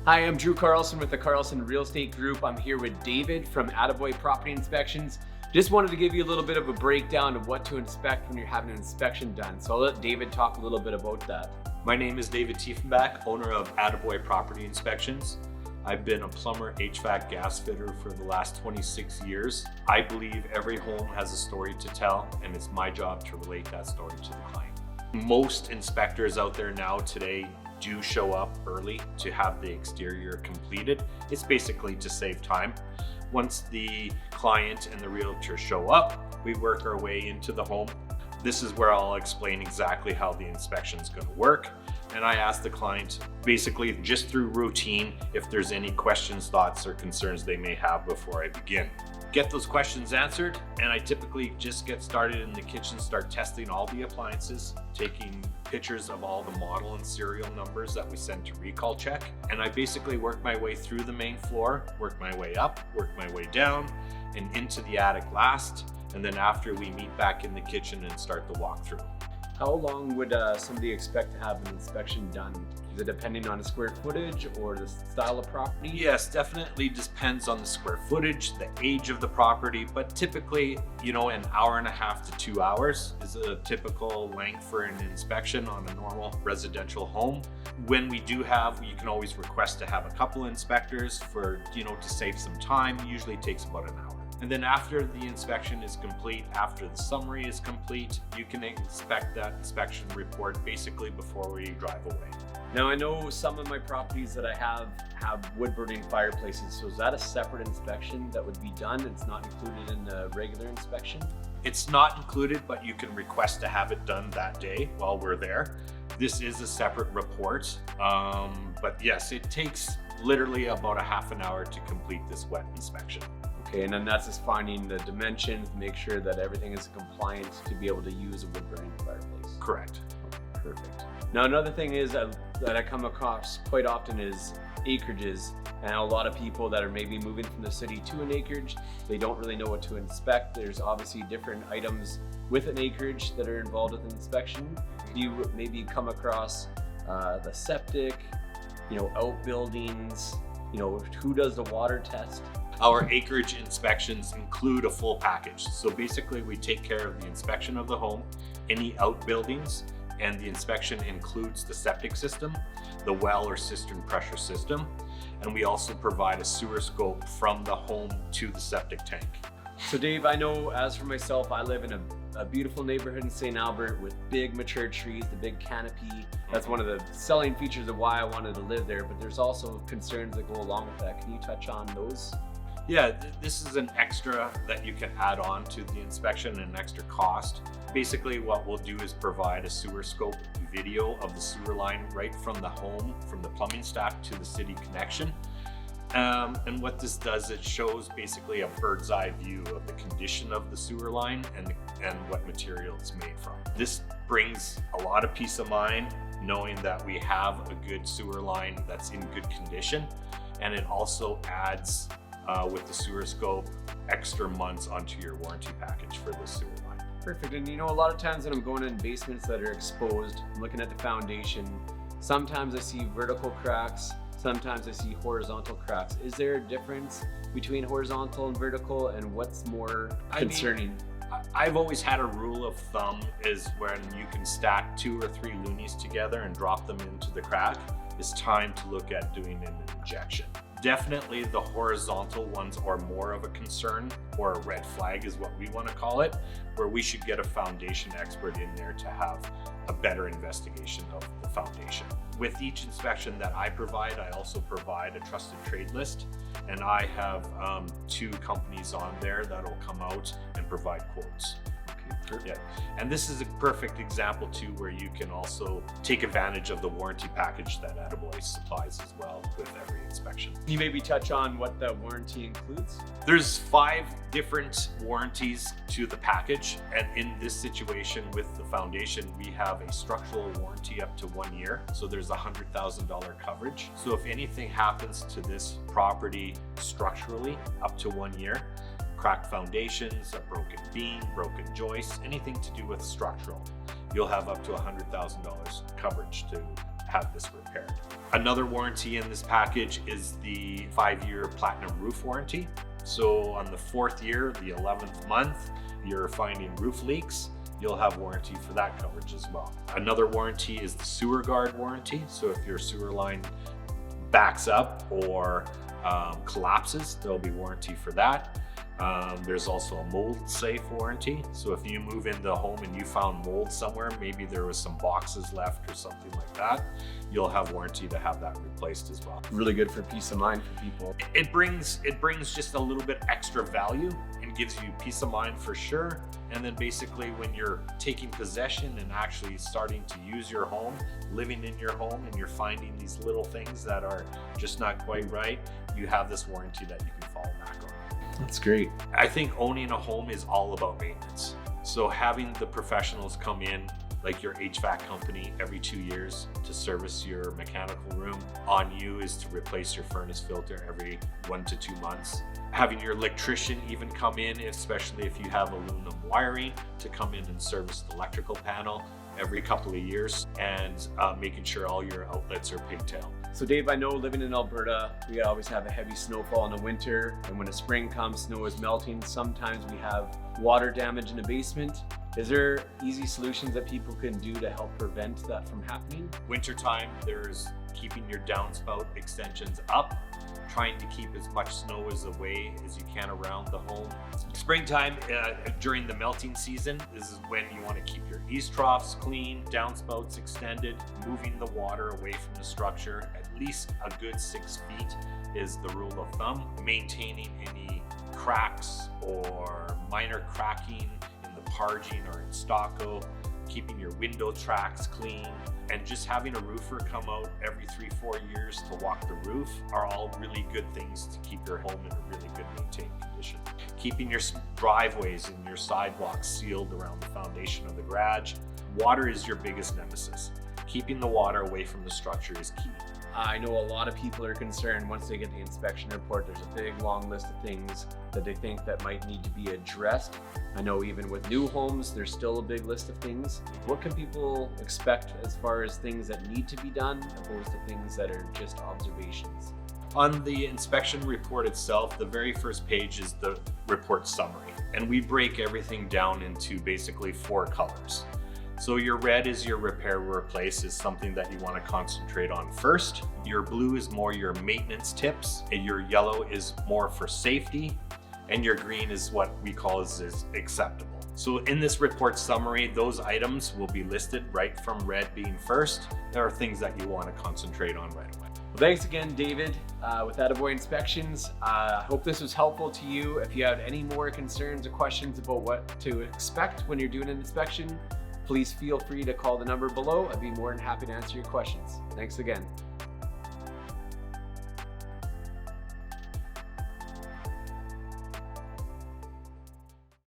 Hi, I'm Drew Carlson with the Carlson Real Estate Group. I'm here with David from Attaboy Property Inspections. Just wanted to give you a little bit of a breakdown of what to inspect when you're having an inspection done. So I'll let David talk a little bit about that. My name is David Tiefenbach, owner of Attaboy Property Inspections. I've been a plumber, HVAC, gas fitter for the last 26 years. I believe every home has a story to tell, and it's my job to relate that story to the client. Most inspectors out there now today do show up early to have the exterior completed. It's basically to save time. Once the client and the realtor show up, we work our way into the home. This is where I'll explain exactly how the inspection is going to work. And I ask the client basically just through routine if there's any questions, thoughts, or concerns they may have before I begin. Get those questions answered, and I typically just get started in the kitchen, start testing all the appliances, taking pictures of all the model and serial numbers that we send to recall check. And I basically work my way through the main floor, work my way up, work my way down, and into the attic last. And then after, we meet back in the kitchen and start the walkthrough. How long would somebody expect to have an inspection done? Is it depending on the square footage or the style of property? Yes, definitely depends on the square footage, the age of the property, but typically, an hour and a half to 2 hours is a typical length for an inspection on a normal residential home. When we do have, you can always request to have a couple inspectors for, to save some time. Usually takes about an hour. And then after the inspection is complete, after the summary is complete, you can inspect that inspection report basically before we drive away. Now I know some of my properties that I have wood burning fireplaces. So is that a separate inspection that would be done? It's not included in the regular inspection? It's not included, but you can request to have it done that day while we're there. This is a separate report, but yes, it takes literally about a half an hour to complete this wet inspection. Okay, and then that's just finding the dimensions, make sure that everything is compliant to be able to use a wood burning fireplace. Correct. Perfect. Now another thing is that I come across quite often is acreages, and a lot of people that are maybe moving from the city to an acreage, they don't really know what to inspect. There's obviously different items with an acreage that are involved with inspection. Do you maybe come across the septic, outbuildings, who does the water test? Our acreage inspections include a full package. So basically we take care of the inspection of the home, any outbuildings, and the inspection includes the septic system, the well or cistern pressure system, and we also provide a sewer scope from the home to the septic tank. So Dave, I know as for myself, I live in a beautiful neighborhood in St. Albert with big mature trees, the big canopy. That's one of the selling features of why I wanted to live there, but there's also concerns that go along with that. Can you touch on those? Yeah, this is an extra that you can add on to the inspection, an extra cost. Basically what we'll do is provide a sewer scope video of the sewer line right from the home, from the plumbing stack to the city connection. And what this does, it shows basically a bird's eye view of the condition of the sewer line and what material it's made from. This brings a lot of peace of mind knowing that we have a good sewer line that's in good condition, and it also adds with the sewer scope extra months onto your warranty package for the sewer line. Perfect. And a lot of times when I'm going in basements that are exposed, I'm looking at the foundation, sometimes I see vertical cracks, sometimes I see horizontal cracks. Is there a difference between horizontal and vertical, and what's more concerning? I've always had a rule of thumb is when you can stack 2 or 3 loonies together and drop them into the crack, it's time to look at doing an injection. Definitely the horizontal ones are more of a concern, or a red flag is what we want to call it, where we should get a foundation expert in there to have a better investigation of the foundation. With each inspection that I provide, I also provide a trusted trade list, and I have 2 companies on there that'll come out and provide quotes. Yeah. And this is a perfect example too, where you can also take advantage of the warranty package that Attaboy supplies as well with every inspection. Can you maybe touch on what the warranty includes? There's 5 different warranties to the package, and in this situation with the foundation, we have a structural warranty up to 1 year. So there's $100,000 coverage. So if anything happens to this property structurally up to 1 year, cracked foundations, a broken beam, broken joists, anything to do with structural, you'll have up to $100,000 coverage to have this repaired. Another warranty in this package is the 5-year platinum roof warranty. So on the 4th year, the 11th month, you're finding roof leaks, you'll have warranty for that coverage as well. Another warranty is the sewer guard warranty. So if your sewer line backs up or collapses, there'll be warranty for that. There's also a mold safe warranty. So if you move into the home and you found mold somewhere, maybe there was some boxes left or something like that, you'll have warranty to have that replaced as well. Really good for peace of mind for people. It brings just a little bit extra value and gives you peace of mind for sure. And then basically when you're taking possession and actually starting to use your home, living in your home, and you're finding these little things that are just not quite right, you have this warranty that you can fall back on. That's great. I think owning a home is all about maintenance. So having the professionals come in, like your HVAC company, every 2 years to service your mechanical room. On you is to replace your furnace filter every 1 to 2 months. Having your electrician even come in, especially if you have aluminum wiring, to come in and service the electrical panel every couple of years, and making sure all your outlets are pigtailed. So Dave, I know living in Alberta, we always have a heavy snowfall in the winter, and when the spring comes, snow is melting. Sometimes we have water damage in the basement. Is there easy solutions that people can do to help prevent that from happening? Wintertime, there's keeping your downspout extensions up, trying to keep as much snow away as you can around the home. Springtime, during the melting season, this is when you want to keep your eaves troughs clean, downspouts extended, moving the water away from the structure. At least a good 6 feet is the rule of thumb. Maintaining any cracks or minor cracking in the parging or in stucco, keeping your window tracks clean, and just having a roofer come out every 3-4 years to walk the roof are all really good things to keep your home in a really good maintained condition. Keeping your driveways and your sidewalks sealed around the foundation of the garage. Water is your biggest nemesis. Keeping the water away from the structure is key. I know a lot of people are concerned once they get the inspection report, there's a big long list of things that they think that might need to be addressed. I know even with new homes, there's still a big list of things. What can people expect as far as things that need to be done opposed to things that are just observations? On the inspection report itself, the very first page is the report summary, and we break everything down into basically 4 colors. So your red is your repair replace, is something that you want to concentrate on first. Your blue is more your maintenance tips, and your yellow is more for safety, and your green is what we call is acceptable. So in this report summary, those items will be listed right from red being first. There are things that you want to concentrate on right away. Well, thanks again, David, with Attaboy Inspections. I hope this was helpful to you. If you have any more concerns or questions about what to expect when you're doing an inspection, please feel free to call the number below. I'd be more than happy to answer your questions. Thanks again.